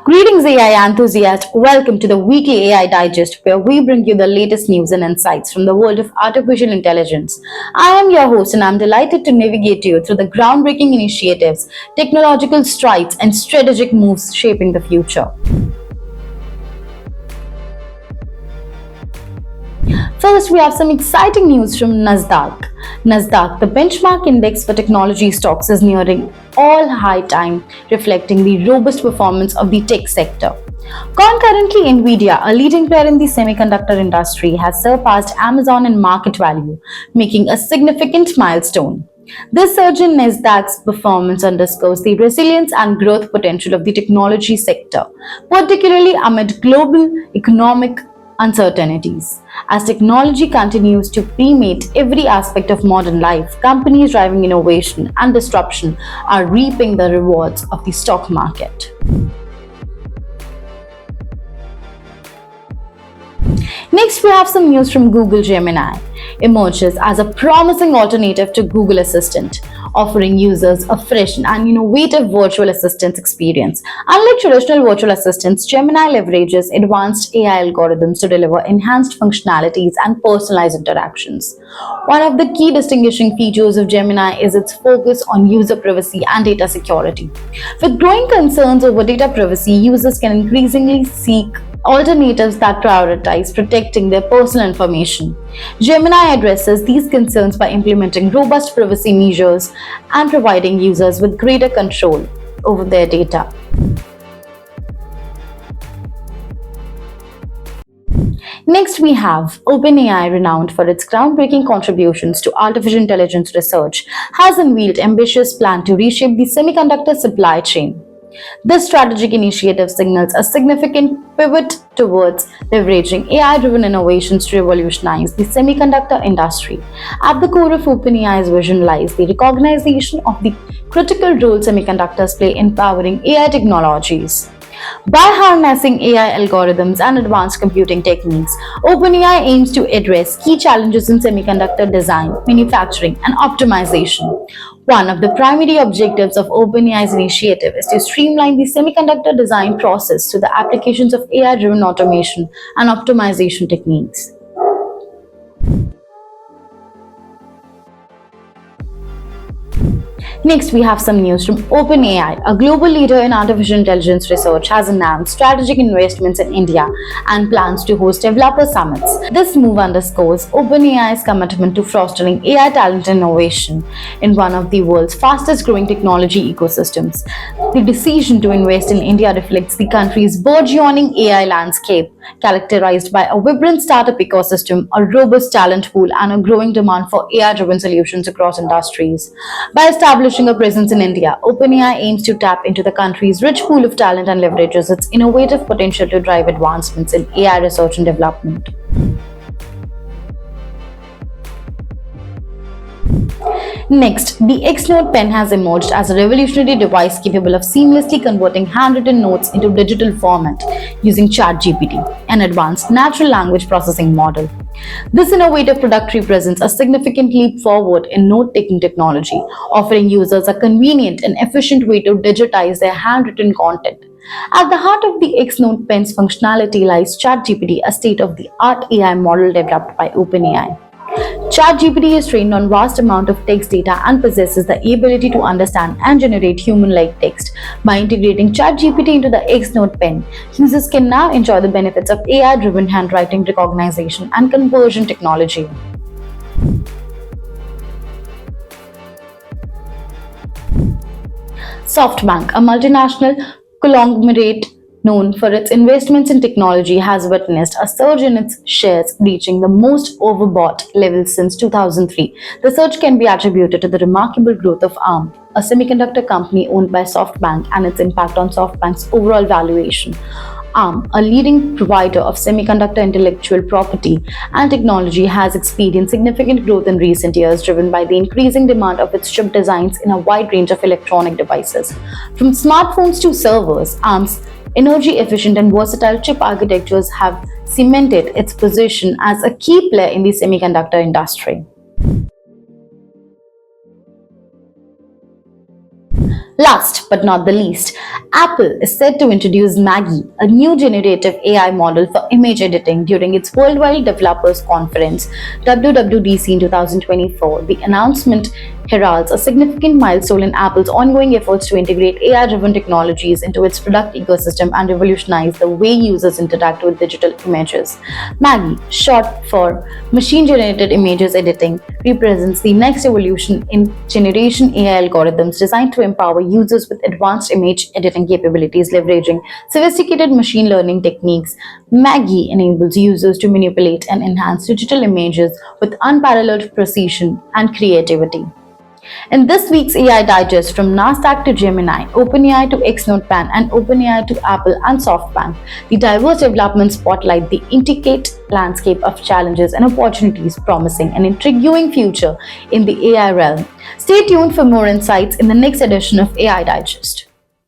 Greetings, AI enthusiasts. Welcome to the weekly AI Digest, where we bring you the latest news and insights from the world of artificial intelligence. I am your host, and I'm delighted to navigate you through the groundbreaking initiatives, technological strides, and strategic moves shaping the future. First, we have some exciting news from Nasdaq. Nasdaq, the benchmark index for technology stocks, is nearing all-high time, reflecting the robust performance of the tech sector. Concurrently, Nvidia, a leading player in the semiconductor industry, has surpassed Amazon in market value, making a significant milestone. This surge in Nasdaq's performance underscores the resilience and growth potential of the technology sector, particularly amid global economic uncertainties. As technology continues to permeate every aspect of modern life, companies driving innovation and disruption are reaping the rewards of the stock market. Next, we have some news from Google Gemini. Emerges as a promising alternative to Google Assistant, offering users a fresh and innovative virtual assistant experience. Unlike traditional virtual assistants, Gemini leverages advanced AI algorithms to deliver enhanced functionalities and personalized interactions. One of the key distinguishing features of Gemini is its focus on user privacy and data security. With growing concerns over data privacy, users can increasingly seek alternatives that prioritize protecting their personal information. Gemini addresses these concerns by implementing robust privacy measures and providing users with greater control over their data. Next, we have OpenAI, renowned for its groundbreaking contributions to artificial intelligence research, has unveiled ambitious plan to reshape the semiconductor supply chain. This strategic initiative signals a significant pivot towards leveraging AI-driven innovations to revolutionize the semiconductor industry. At the core of OpenAI's vision lies the recognition of the critical role semiconductors play in powering AI technologies. By harnessing AI algorithms and advanced computing techniques, OpenAI aims to address key challenges in semiconductor design, manufacturing, and optimization. One of the primary objectives of OpenAI's initiative is to streamline the semiconductor design process through the applications of AI-driven automation and optimization techniques. Next, we have some news from OpenAI. A global leader in artificial intelligence research has announced strategic investments in India and plans to host developer summits. This move underscores OpenAI's commitment to fostering AI talent and innovation in one of the world's fastest growing technology ecosystems. The decision to invest in India reflects the country's burgeoning AI landscape, characterized by a vibrant startup ecosystem, a robust talent pool, and a growing demand for AI-driven solutions across industries. By establishing a presence in India, OpenAI aims to tap into the country's rich pool of talent and leverages its innovative potential to drive advancements in AI research and development. Next, the X-Note pen has emerged as a revolutionary device capable of seamlessly converting handwritten notes into digital format using ChatGPT, an advanced natural language processing model. This innovative product represents a significant leap forward in note-taking technology, offering users a convenient and efficient way to digitize their handwritten content. At the heart of the X-Note pen's functionality lies ChatGPT, a state-of-the-art AI model developed by OpenAI. ChatGPT is trained on vast amount of text data and possesses the ability to understand and generate human-like text. By integrating ChatGPT into the X-Note pen, users can now enjoy the benefits of AI-driven handwriting recognition and conversion technology. SoftBank, a multinational conglomerate known for its investments in technology, has witnessed a surge in its shares, reaching the most overbought level since 2003. The surge can be attributed to the remarkable growth of ARM, a semiconductor company owned by SoftBank, and its impact on SoftBank's overall valuation. ARM, a leading provider of semiconductor intellectual property and technology, has experienced significant growth in recent years, driven by the increasing demand of its chip designs in a wide range of electronic devices. From smartphones to servers, ARM's energy-efficient and versatile chip architectures have cemented its position as a key player in the semiconductor industry. Last but not the least, Apple is set to introduce Maggie, a new generative AI model for image editing during its Worldwide Developers Conference WWDC in 2024. The announcement heralds a significant milestone in Apple's ongoing efforts to integrate AI-driven technologies into its product ecosystem and revolutionize the way users interact with digital images. Maggie, short for machine-generated images editing, represents the next evolution in generation AI algorithms designed to empower users with advanced image editing capabilities leveraging sophisticated machine learning techniques. Maggie enables users to manipulate and enhance digital images with unparalleled precision and creativity. In this week's AI Digest, from Nasdaq to Gemini, OpenAI to XNotePan, and OpenAI to Apple and SoftBank, the diverse developments spotlight the intricate landscape of challenges and opportunities, promising an intriguing future in the AI realm. Stay tuned for more insights in the next edition of AI Digest.